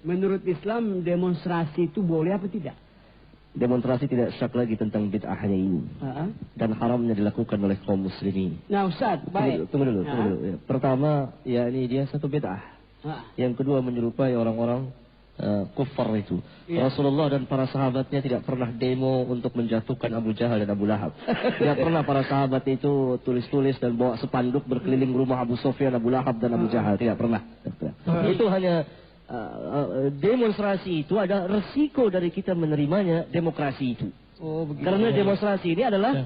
menurut Islam demonstrasi itu boleh apa tidak? Demonstrasi tidak syak lagi tentang bid'ahnya ini. Dan haramnya dilakukan oleh kaum muslimin. Nah Ustaz, baik. Tunggu dulu. Ya. Pertama, ya ini dia satu bid'ah. Yang kedua menyerupai orang-orang kufar itu. Rasulullah dan para sahabatnya tidak pernah demo untuk menjatuhkan Abu Jahal dan Abu Lahab. Tidak pernah para sahabat itu tulis-tulis dan bawa spanduk berkeliling rumah Abu Sufyan, Abu Lahab dan Abu Jahal. Tidak pernah. Itu hanya demonstrasi itu ada resiko dari kita menerimanya demokrasi itu. Karena demonstrasi ini adalah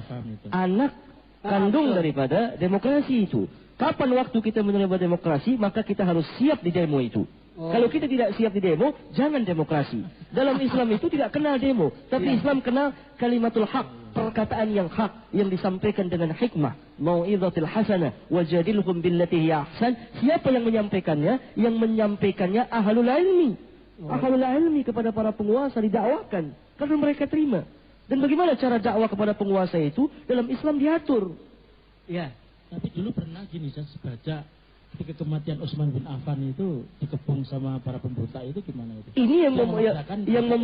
anak kandung daripada demokrasi itu. Kapan waktu kita menerima demokrasi, maka kita harus siap di demo itu. Kalau kita tidak siap di demo, jangan demokrasi. Dalam Islam itu tidak kenal demo, tapi Islam kenal kalimatul haq, perkataan yang hak yang disampaikan dengan hikmah, mau'izatil hasanah wajadilhum billati hiya ahsan. Siapa yang menyampaikannya? Yang menyampaikannya ahlul ilmi. Ahlul ilmi kepada para penguasa didakwakan karena mereka terima. Dan bagaimana cara dakwah kepada penguasa itu? Dalam Islam diatur. Ya, tapi dulu pernah gini saya baca ketika kematian Utsman bin Affan itu dikepung sama para pemberontak itu gimana itu? Ini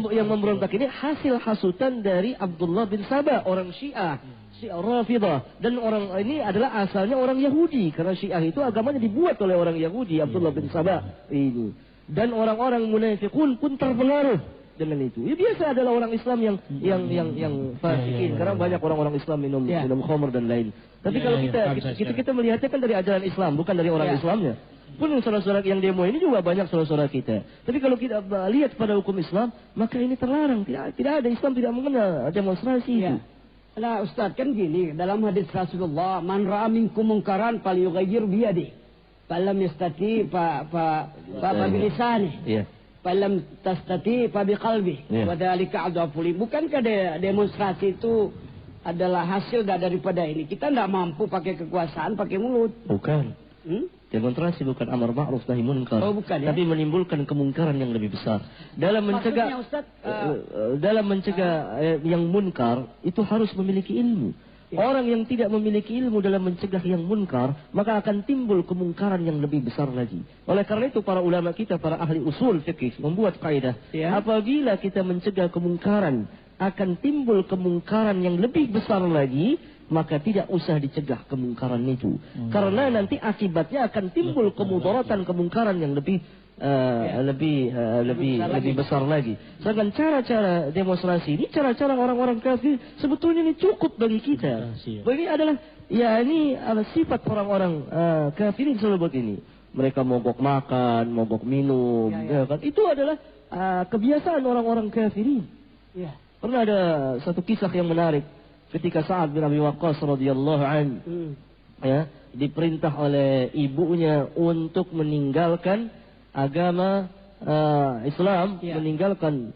yang memberontak ini hasil hasutan dari Abdullah bin Sabah, orang Syiah, Syiah Rafidah, dan orang ini adalah asalnya orang Yahudi karena Syiah itu agamanya dibuat oleh orang Yahudi, Abdullah bin Sabah ini. Dan orang-orang munafiqun pun terpengaruh dengan itu. Ya biasa adalah orang Islam yang fasikin karena banyak orang-orang Islam minum khamr dan lain. Tapi kalau kita melihatnya kan dari ajaran Islam, bukan dari orang Islamnya. Pun saudara-saudara yang demo ini juga banyak saudara-saudara kita. Tapi kalau kita lihat pada hukum Islam, maka ini terlarang. Tidak ada, Islam tidak mengenal demonstrasi itu. Nah Ustaz, kan gini, dalam hadis Rasulullah, man ra'a minkum munkaran falyughayyir biyadihi. Falam yastati fa bilisanihi. Falam tastati fa biqalbihi. Wa dzalika adhaful. Bukankah demonstrasi itu adalah hasil daripada ini? Kita tidak mampu pakai kekuasaan, pakai mulut. Bukan. Demonstrasi bukan amar ma'ruf nahi munkar. Tapi menimbulkan kemungkaran yang lebih besar. Dalam mencegah yang munkar itu harus memiliki ilmu. Orang yang tidak memiliki ilmu dalam mencegah yang munkar, maka akan timbul kemungkaran yang lebih besar lagi. Oleh karena itu para ulama kita, para ahli usul fikih membuat kaidah, apabila kita mencegah kemungkaran, akan timbul kemungkaran yang lebih besar lagi, maka tidak usah dicegah kemungkaran itu. Karena nanti akibatnya akan timbul kemudaratan kemungkaran yang lebih besar lagi. Sedangkan cara-cara demonstrasi ini, cara-cara orang-orang kafir sebetulnya ini cukup bagi kita. Ini adalah sifat orang-orang kafirin selalu begini. Mereka mogok makan, mogok minum, itu adalah kebiasaan orang-orang kafirin. Pernah ada satu kisah yang menarik ketika Sa'ad bin Abi Waqqas radhiyallahu anhu diperintah oleh ibunya untuk meninggalkan agama Islam, meninggalkan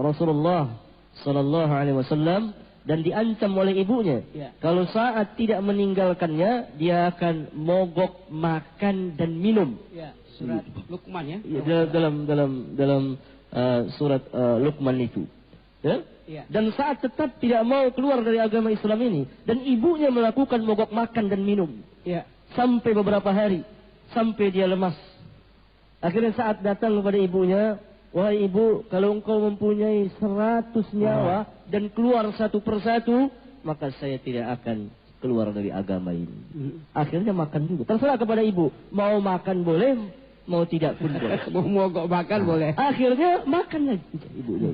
Rasulullah sallallahu alaihi wasallam, dan diancam oleh ibunya. Kalau Sa'ad tidak meninggalkannya, dia akan mogok makan dan minum. Surat Luqman ya. Dalam surat Luqman itu. Dan Sa'ad tetap tidak mau keluar dari agama Islam ini, dan ibunya melakukan mogok makan dan minum sampai beberapa hari, sampai dia lemas. Akhirnya Sa'ad datang kepada ibunya, wahai ibu, kalau engkau mempunyai 100 nyawa dan keluar satu persatu, maka saya tidak akan keluar dari agama ini. Akhirnya makan juga. Terserah kepada ibu, mau makan boleh, mau tidak pun boleh. Mau mogok makan boleh. Akhirnya makan lagi ibunya.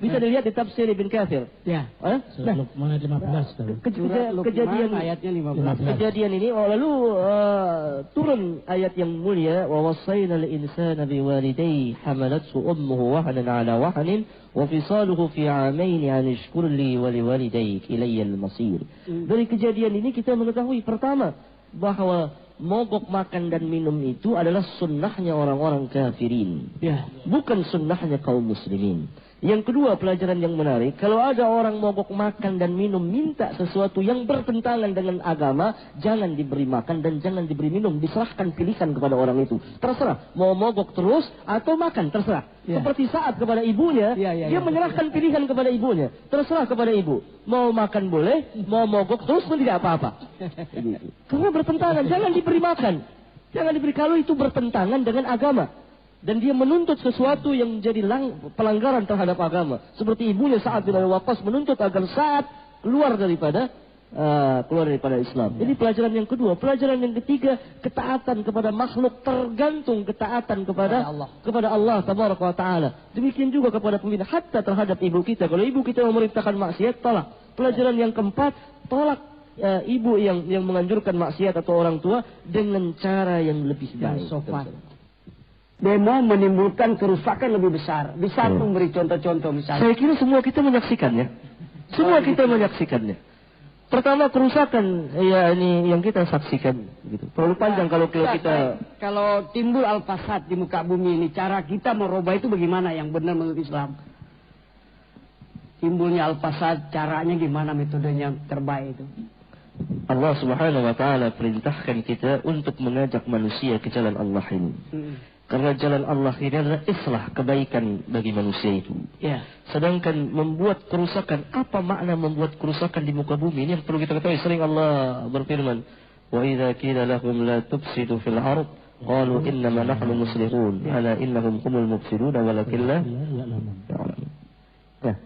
Bisa dilihat di tafsir Ibn Katsir. Surat Luqman ayat 15. Kejadian ayatnya 15. Kejadian ini lalu turun ayat yang mulia, wa wasaina al-insana biwalidayhi hamalathu ummuhu wahnan ala wahnin wa fisaluhu fi 'amayn an ishkur li wa liwalidayk ilayya al-masir. Dari kejadian ini kita mengetahui pertama bahwa mogok makan dan minum itu adalah sunnahnya orang-orang kafirin, bukan sunnahnya kaum muslimin. Yang kedua, pelajaran yang menarik, kalau ada orang mogok makan dan minum, minta sesuatu yang bertentangan dengan agama, jangan diberi makan dan jangan diberi minum. Diserahkan pilihan kepada orang itu. Terserah, mau mogok terus atau makan, terserah. Seperti Sa'ad kepada ibunya, dia menyerahkan pilihan kepada ibunya. Terserah kepada ibu, mau makan boleh, mau mogok terus pun tidak apa-apa. Karena bertentangan, jangan diberi makan. Jangan diberi, kalau itu bertentangan dengan agama. dan dia menuntut sesuatu yang menjadi pelanggaran terhadap agama. Seperti ibunya Sa'ad bin Abi Waqqas menuntut agar Sa'ad keluar daripada Islam. Ini pelajaran yang kedua. Pelajaran yang ketiga, ketaatan kepada makhluk tergantung ketaatan kepada Allah tabaraka wa taala. Demikian juga kepada pemimpin, hatta terhadap ibu kita. Kalau ibu kita memerintahkan maksiat, tolak. Pelajaran yang keempat, tolak ibu yang menganjurkan maksiat atau orang tua dengan cara yang lebih baik. Sopan. Demo menimbulkan kerusakan lebih besar. Bisa memberi contoh-contoh misalnya. Saya kira semua kita menyaksikannya. Menyaksikannya. Pertama, kerusakan ya ini yang kita saksikan gitu. Terlalu panjang kalau kita timbul al-fasad di muka bumi ini, cara kita merubah itu bagaimana yang benar menurut Islam? Timbulnya al-fasad, caranya gimana, metodenya terbaik itu? Allah Subhanahu wa taala perintahkan kita untuk mengajak manusia ke jalan Allah ini. Karena jalan Allah ini adalah islah, kebaikan bagi manusia itu. Ya. Sedangkan membuat kerusakan, apa makna membuat kerusakan di muka bumi? Ini yang perlu kita ketahui. Sering Allah berfirman, "Wa idza qila lahum la tufsidu fil ard, qalu innama nahnu muslihun, ala innahum humul mufsidun walakin la ya'lamun." Nah,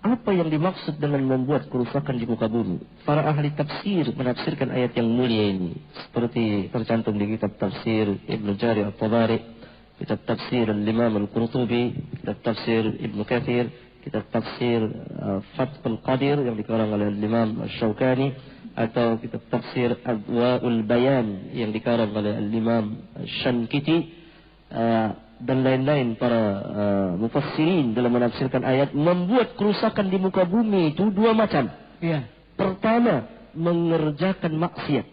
apa yang dimaksud dengan membuat kerusakan di muka bumi? Para ahli tafsir menafsirkan ayat yang mulia ini seperti tercantum di kitab tafsir Ibnu Jarir At-Tabari, kitab tafsir Al-Imam Al-Qurtubi, kitab tafsir Ibnu Katsir, kitab tafsir Fathul Qadir yang dikarang oleh Al-Imam Asy-Syaukani, atau kitab tafsir Adwa'ul Bayan yang dikarang oleh Al-Imam Asy-Syankiti, dan lain-lain para mufassirin dalam menafsirkan ayat. Membuat kerusakan di muka bumi itu dua macam. Ya. Pertama, mengerjakan maksiat.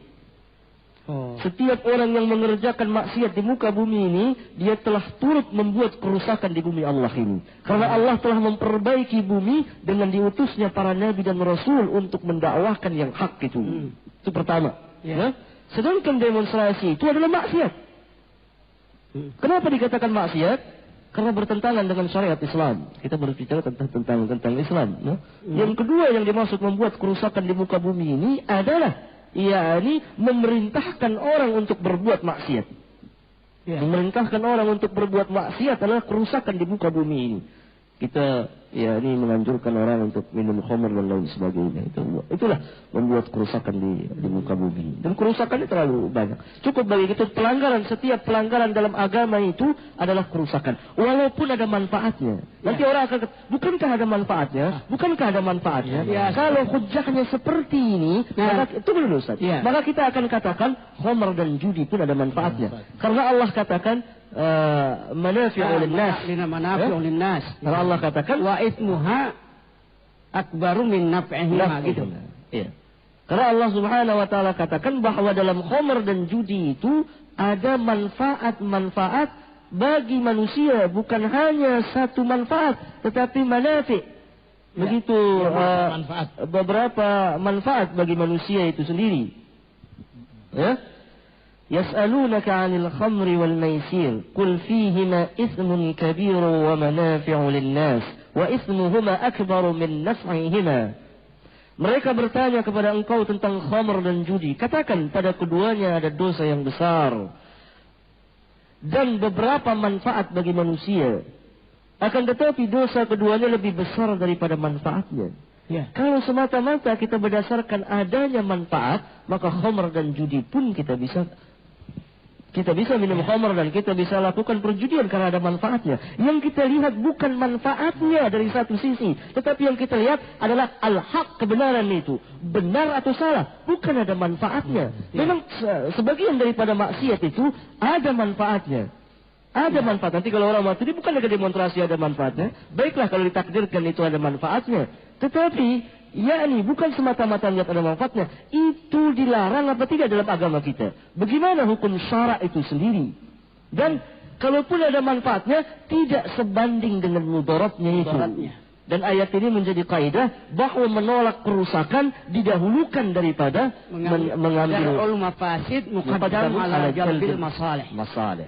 Setiap orang yang mengerjakan maksiat di muka bumi ini, dia telah turut membuat kerusakan di bumi Allah ini. Karena Allah telah memperbaiki bumi dengan diutusnya para nabi dan rasul untuk mendakwahkan yang hak itu. Itu pertama. Ya. Sedangkan demonstrasi itu adalah maksiat. Kenapa dikatakan maksiat? Karena bertentangan dengan syariat Islam. Kita berbicara tentang Islam. No? Yang kedua yang dimaksud membuat kerusakan di muka bumi ini adalah yakni memerintahkan orang untuk berbuat maksiat. Ya. Memerintahkan orang untuk berbuat maksiat adalah kerusakan di muka bumi ini. Kita ini menganjurkan orang untuk minum khamr dan lain sebagainya. Itulah membuat kerusakan di muka bumi. Dan kerusakannya terlalu banyak. Cukup bagi kita setiap pelanggaran dalam agama itu adalah kerusakan. Walaupun ada manfaatnya. Nanti orang akan bukankah ada manfaatnya? Bukankah ada manfaatnya? Ya. Kalau hujahnya seperti ini, maka itu dulu Ustaz. Ya. Maka kita akan katakan khamr dan judi pun ada manfaatnya. Karena Allah katakan manafi'u linnas. Karena Allah katakan wa itsmuha akbaru min naf'ihima gitu. Iya. Karena Allah Subhanahu wa taala katakan bahwa dalam khamr dan judi itu ada manfaat-manfaat bagi manusia, bukan hanya satu manfaat tetapi manafi'. Begitu beberapa manfaat bagi manusia itu sendiri. Ya? يسألونك عن الخمر والميسير قل فيهما إثم كبير ومنافع للناس وإثمهما أكبر من نفعهما. Mereka bertanya kepada engkau tentang khamr dan judi. Katakan pada keduanya ada dosa yang besar dan beberapa manfaat bagi manusia. Akan tetapi dosa keduanya lebih besar daripada manfaatnya. Ya. Kalau semata-mata kita berdasarkan adanya manfaat, maka khamr dan judi pun kita bisa minum khamr dan kita bisa lakukan perjudian karena ada manfaatnya. Yang kita lihat bukan manfaatnya dari satu sisi, tetapi yang kita lihat adalah al-haq, kebenaran itu. Benar atau salah, bukan ada manfaatnya. Memang sebagian daripada maksiat itu ada manfaatnya. Ada manfaat. Nanti kalau orang mati ini bukan lagi demonstrasi ada manfaatnya. Baiklah kalau ditakdirkan itu ada manfaatnya. Tetapi yakni bukan semata-mata lihat ada manfaatnya. Itu dilarang apa tidak dalam agama kita? Bagaimana hukum syara itu sendiri? Dan kalaupun ada manfaatnya, tidak sebanding dengan mudaratnya itu. Dan ayat ini menjadi kaidah bahwa menolak kerusakan didahulukan daripada mengambil mafasid muqaddam ala jalbil masalih.